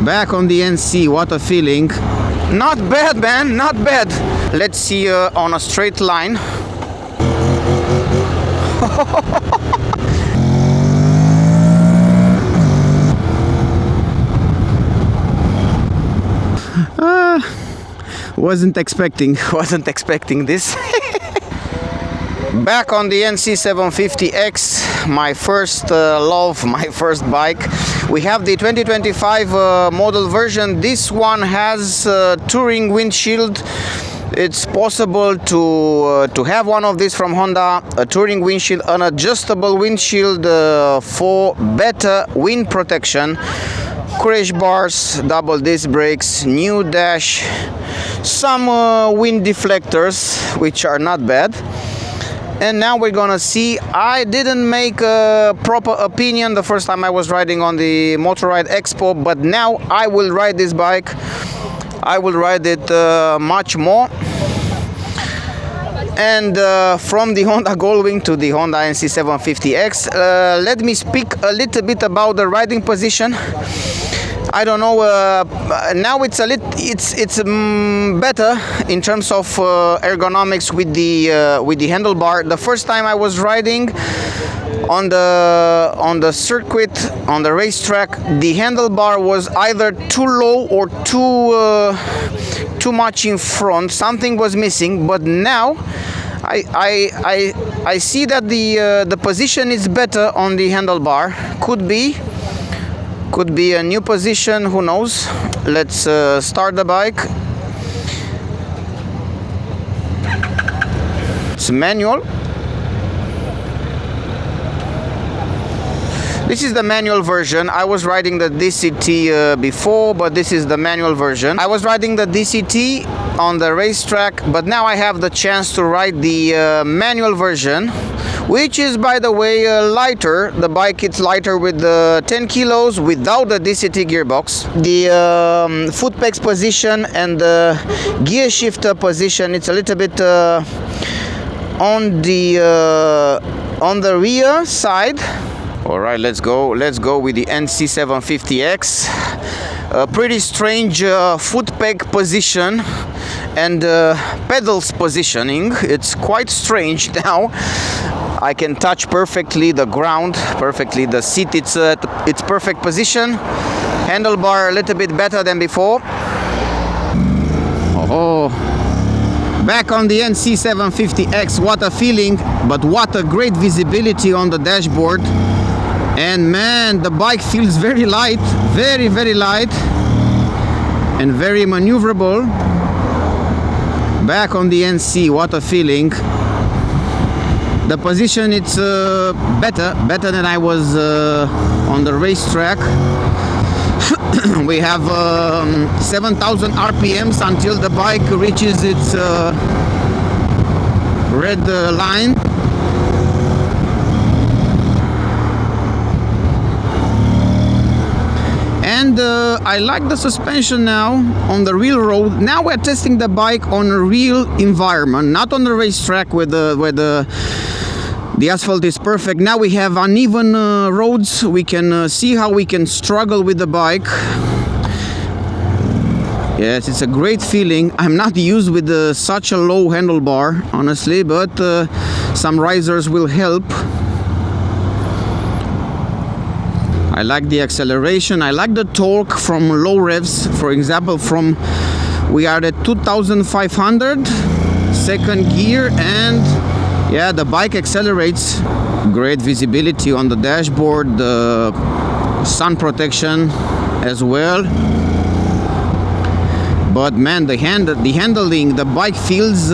Back on the NC, what a feeling. Not bad, man, not bad. Let's see on a straight line. Wasn't expecting this. Back on the NC750X, my first love, my first bike. We have the 2025 model version. This one has touring windshield. It's possible to have one of these from Honda, a touring windshield, an adjustable windshield for better wind protection, crash bars, double disc brakes, new dash, some wind deflectors, which are not bad. And now we're gonna see. I didn't make a proper opinion the first time I was riding on the Motorride Expo, but now I will ride this bike. I will ride it much more. And from the Honda Goldwing to the Honda NC750X, let me speak a little bit about the riding position. I don't know. Now it's better in terms of ergonomics with the handlebar. The first time I was riding on the circuit, on the racetrack, the handlebar was either too low or too much in front. Something was missing. But now I see that the position is better on the handlebar. Could be a new position, who knows. Let's start the bike. It's manual. This is the manual version. I was riding the DCT before, but this is the manual version. I was riding the DCT on the racetrack, but now I have the chance to ride the manual version, which is, by the way, lighter. The bike is lighter with 10 kilos without the DCT gearbox. The foot pegs position and the gear shifter position, it's a little bit on the rear side. All right, let's go with the NC750X. A pretty strange foot peg position and pedals positioning. It's quite strange now. I can touch perfectly the ground, perfectly the seat. It's perfect position. Handlebar a little bit better than before. Oh, back on the NC750X, what a feeling, but what a great visibility on the dashboard. And man, the bike feels very light, very, very light, and very maneuverable. Back on the NC, what a feeling. The position, it's better than I was on the racetrack. We have 7,000 RPMs until the bike reaches its red line. And I like the suspension now on the real road. Now we're testing the bike on a real environment, not on the racetrack where the asphalt is perfect. Now we have uneven roads. We can see how we can struggle with the bike. Yes, it's a great feeling. I'm not used with such a low handlebar, honestly, but some risers will help. I like the acceleration. I like the torque from low revs. For example, we are at 2,500 second gear, and yeah, the bike accelerates. Great visibility on the dashboard, the sun protection as well. But man, the handling, the bike feels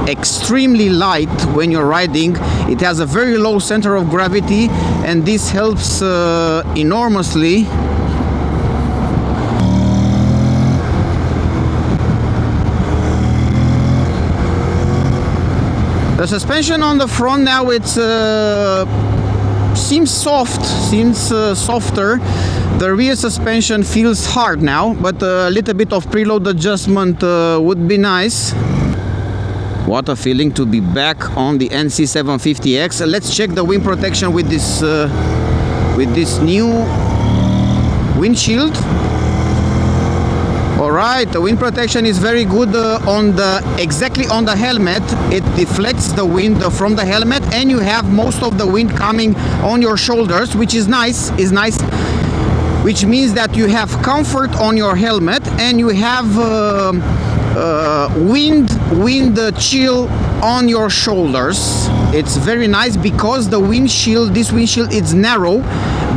extremely light when you're riding. It has a very low center of gravity, and this helps enormously. The suspension on the front now, it's seems softer. The rear suspension feels hard now, but a little bit of preload adjustment would be nice. What a feeling to be back on the NC750X. Let's check the wind protection with this new windshield. All right, the wind protection is very good exactly on the helmet. It deflects the wind from the helmet, and you have most of the wind coming on your shoulders, which is nice. Which means that you have comfort on your helmet, and you have wind chill on your shoulders. It's very nice because this windshield is narrow,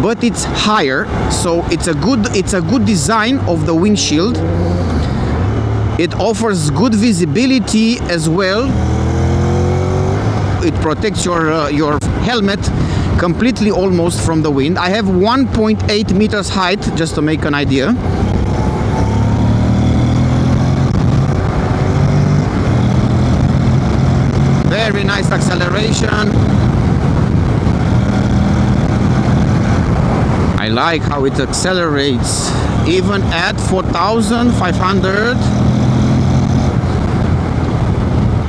but it's higher, so it's a good design of the windshield. It offers good visibility as well. It protects your helmet completely almost from the wind. I have 1.8 meters height, just to make an idea. Very nice acceleration. I like how it accelerates even at 4,500.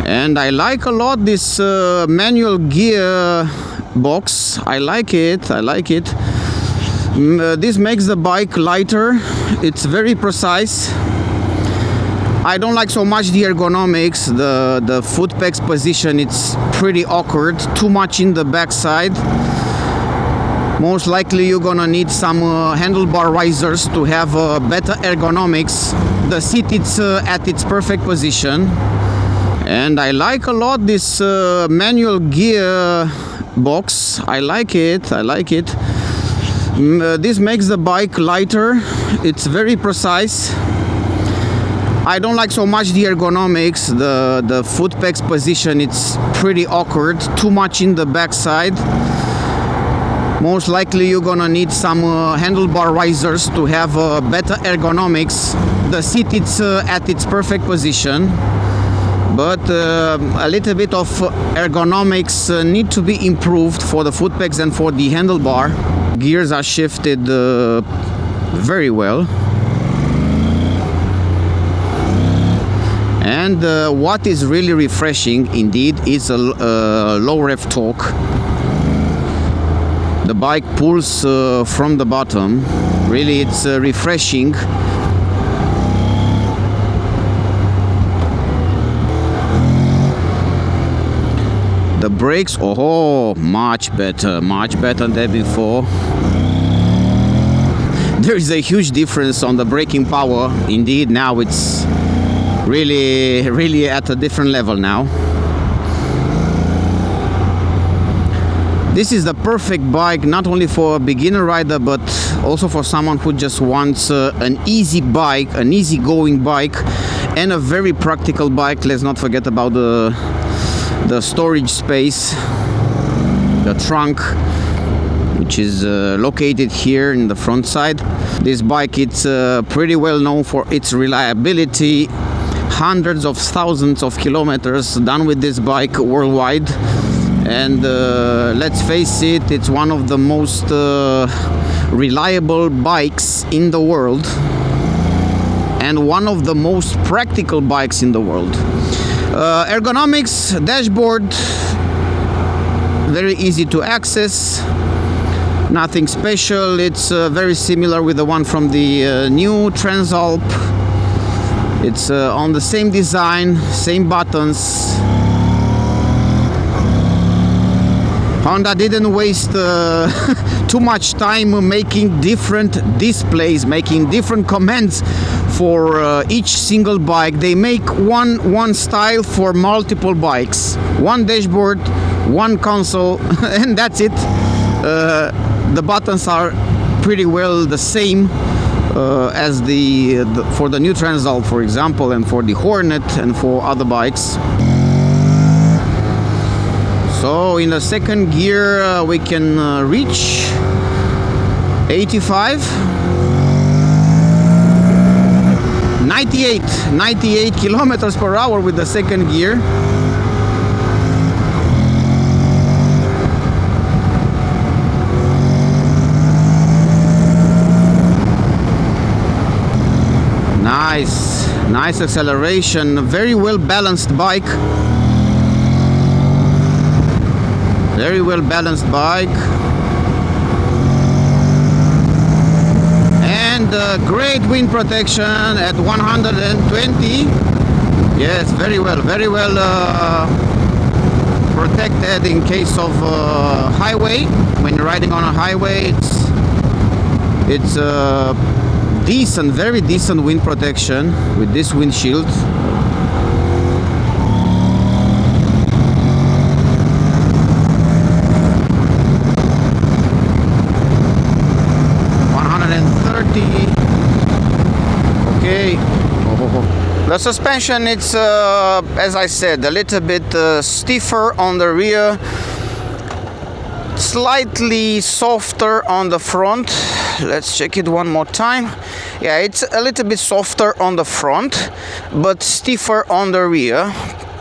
And I like a lot this manual gear box. I like it. This makes the bike lighter. It's very precise. I don't like so much the ergonomics, the foot pegs position. It's pretty awkward, too much in the backside. Most likely you're gonna need some handlebar risers to have better ergonomics. The seat it's at its perfect position. And I like a lot this manual gear box. I like it. This makes the bike lighter. It's very precise. I don't like so much the ergonomics, the foot pegs position. It's pretty awkward, too much in the backside. Most likely you're gonna need some handlebar risers to have better ergonomics. The seat it's at its perfect position, but a little bit of ergonomics need to be improved for the foot pegs and for the handlebar. Gears are shifted very well. And what is really refreshing indeed is a low rev torque. The bike pulls from the bottom. Really, it's refreshing. The brakes, oh, much better than before. There is a huge difference on the braking power. Indeed, now it's really at a different level now. This is the perfect bike not only for a beginner rider, but also for someone who just wants an easy bike, an easy-going bike, and a very practical bike. Let's not forget about the storage space, the trunk, which is located here in the front side. This bike, it's pretty well known for its reliability. Hundreds of thousands of kilometers done with this bike worldwide, and let's face it, it's one of the most reliable bikes in the world and one of the most practical bikes in the world. Ergonomics, dashboard, very easy to access, nothing special. It's very similar with the one from the new Transalp. It's on the same design, same buttons. Honda didn't waste too much time making different displays, making different commands for each single bike. They make one style for multiple bikes. One dashboard, one console, and that's it. The buttons are pretty well the same as for the new Transalp, for example, and for the Hornet and for other bikes. So in the second gear we can reach 85, 98 kilometers per hour with the second gear. Nice acceleration, very well balanced bike. Very well balanced bike. And and great wind protection at 120. Yes, very well protected in case of highway. When you're riding on a highway, it's decent, very decent wind protection with this windshield. Okay. The suspension, it's as I said, a little bit stiffer on the rear, slightly softer on the front. Let's check it one more time. Yeah, it's a little bit softer on the front, but stiffer on the rear.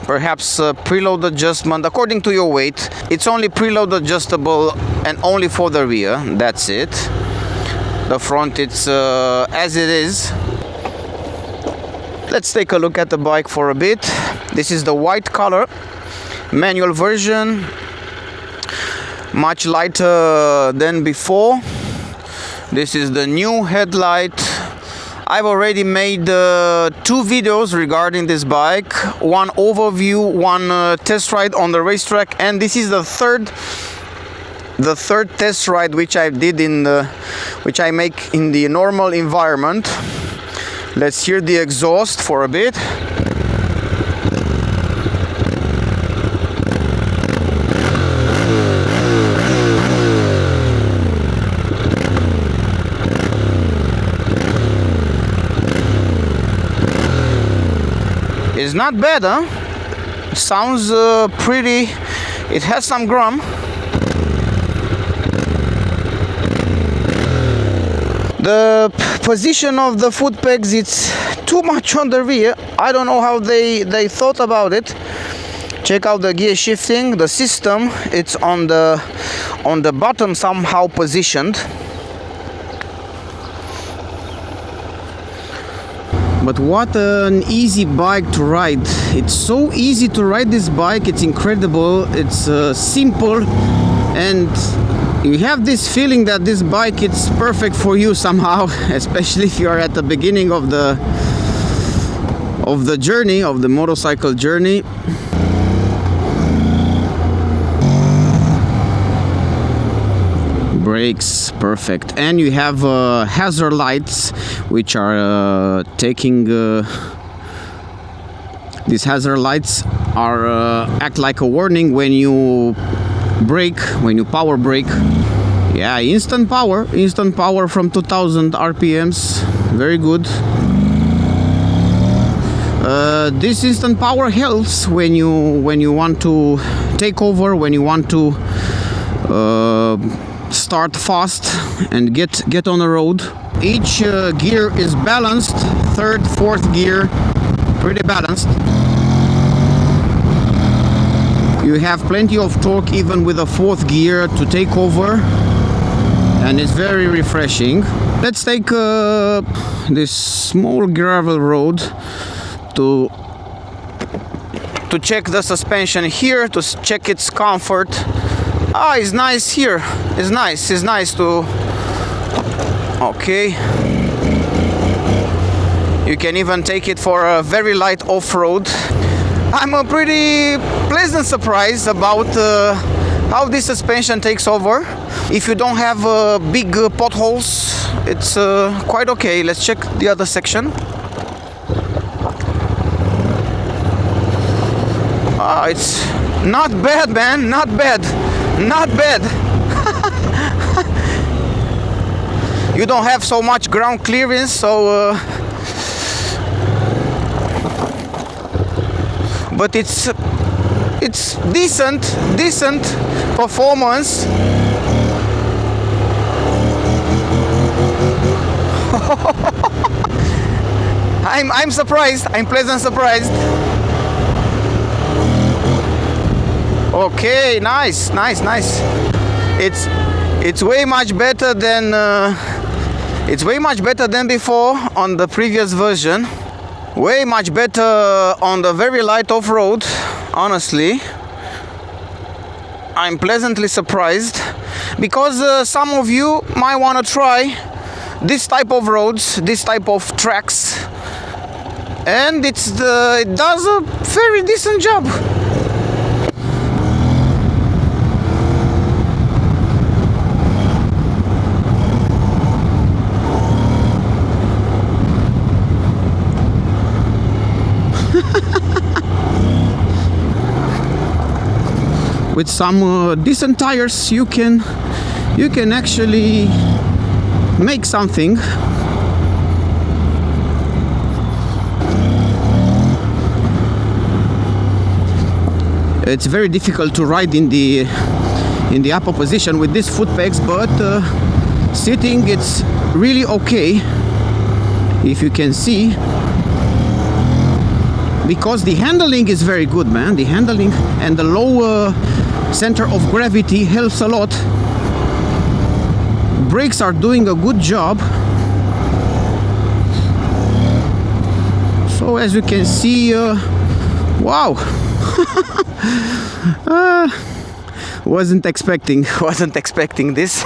Perhaps preload adjustment according to your weight. It's only preload adjustable and only for the rear. That's it. The front, it's as it is. Let's take a look at the bike for a bit. This is the white color manual version, much lighter than before. This is the new headlight. I've already made 2 videos regarding this bike, one overview, one test ride on the racetrack, and this is the third test ride which I did which I make in the normal environment. Let's hear the exhaust for a bit. It's not bad, huh? It sounds pretty. It has some grum. The position of the foot pegs, it's too much on the rear. I don't know how they thought about it. Check out the gear shifting. The system, it's on the bottom somehow positioned. But what an easy bike to ride. It's so easy to ride this bike. It's incredible. It's simple, and you have this feeling that this bike it's perfect for you somehow, especially if you are at the beginning of the journey, of the motorcycle journey. Brakes perfect, and you have hazard lights which are taking these hazard lights are act like a warning when you brake, when you power brake. Yeah, instant power from 2000 RPMs, very good. This instant power helps when you want to take over, when you want to start fast and get on the road. Each gear is balanced, 3rd, 4th gear, pretty balanced. You have plenty of torque even with a 4th gear to take over, and it's very refreshing. Let's take this small gravel road to check the suspension here, to check its comfort. It's nice here. It's nice to... Okay. You can even take it for a very light off-road. I'm a pretty pleasant surprise about how this suspension takes over. If you don't have big potholes, it's quite okay. Let's check the other section. It's not bad, man. Not bad. You don't have so much ground clearance, so but it's decent performance. I'm surprised. I'm pleasant surprised. Okay, nice. It's way much better than before on the previous version. Way much better on the very light off-road. Honestly, I'm pleasantly surprised, because some of you might want to try this type of roads, this type of tracks, and it does a very decent job. With some decent tires, you can actually make something. It's very difficult to ride in the upper position with these foot pegs, but sitting it's really okay, if you can see, because the handling is very good, man. The handling and the low center of gravity helps a lot. Brakes are doing a good job. So as you can see, wow. Wasn't expecting this.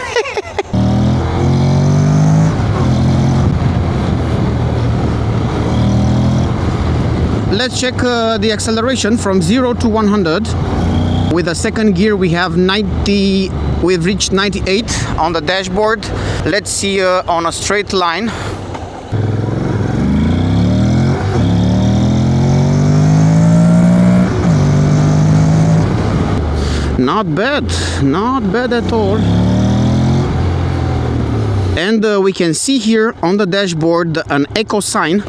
Let's check the acceleration from 0 to 100. With the second gear we have 90, we've reached 98 on the dashboard. Let's see on a straight line. Not bad at all. And we can see here on the dashboard an eco sign,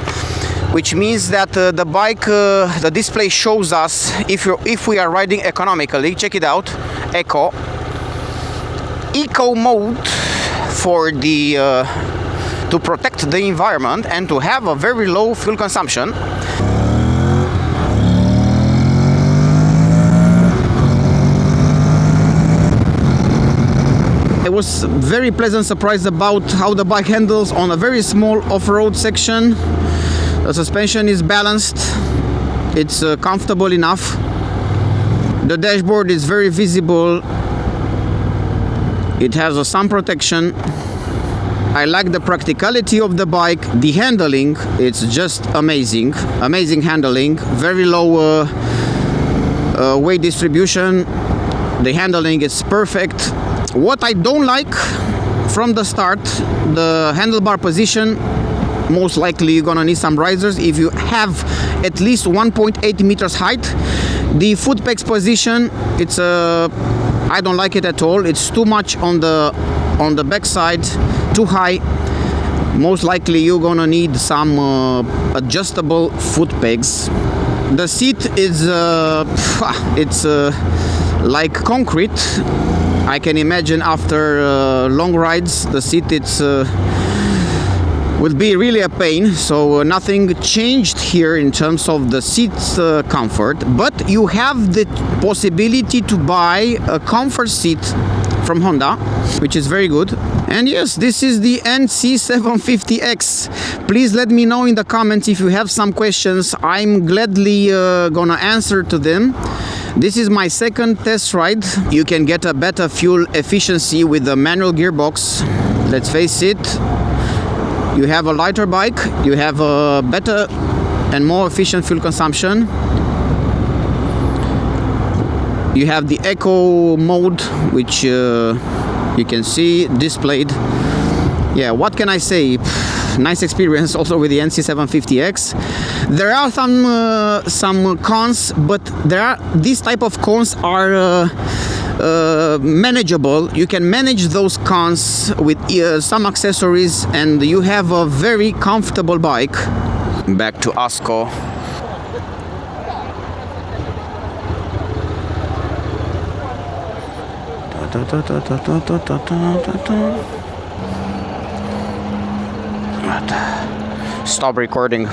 which means that the bike, the display shows us if we are riding economically. Check it out, eco mode for the to protect the environment and to have a very low fuel consumption. I was very pleasant surprised about how the bike handles on a very small off-road section. The suspension is balanced, it's comfortable enough. The dashboard is very visible. It has a sun protection. I like the practicality of the bike. The handling, it's just amazing. Amazing handling, very low weight distribution. The handling is perfect. What I don't like from the start, the handlebar position. Most likely you're gonna need some risers if you have at least 1.8 meters height. The foot pegs position, it's I don't like it at all. It's too much on the back side, too high. Most likely you're gonna need some adjustable foot pegs. The seat is it's like concrete. I can imagine after long rides the seat would be really a pain. So nothing changed here in terms of the seat's comfort, but you have the possibility to buy a comfort seat from Honda, which is very good. And yes, this is the NC750X. Please let me know in the comments if you have some questions. I'm gladly gonna answer to them. This is my second test ride. You can get a better fuel efficiency with the manual gearbox. Let's face it, you have a lighter bike, you have a better and more efficient fuel consumption. You have the eco mode, which you can see displayed. Yeah, what can I say? Nice experience also with the NC750X. There are some cons, but these type of cons are manageable. You can manage those cons with some accessories, and you have a very comfortable bike. Back to ASCO. Stop recording.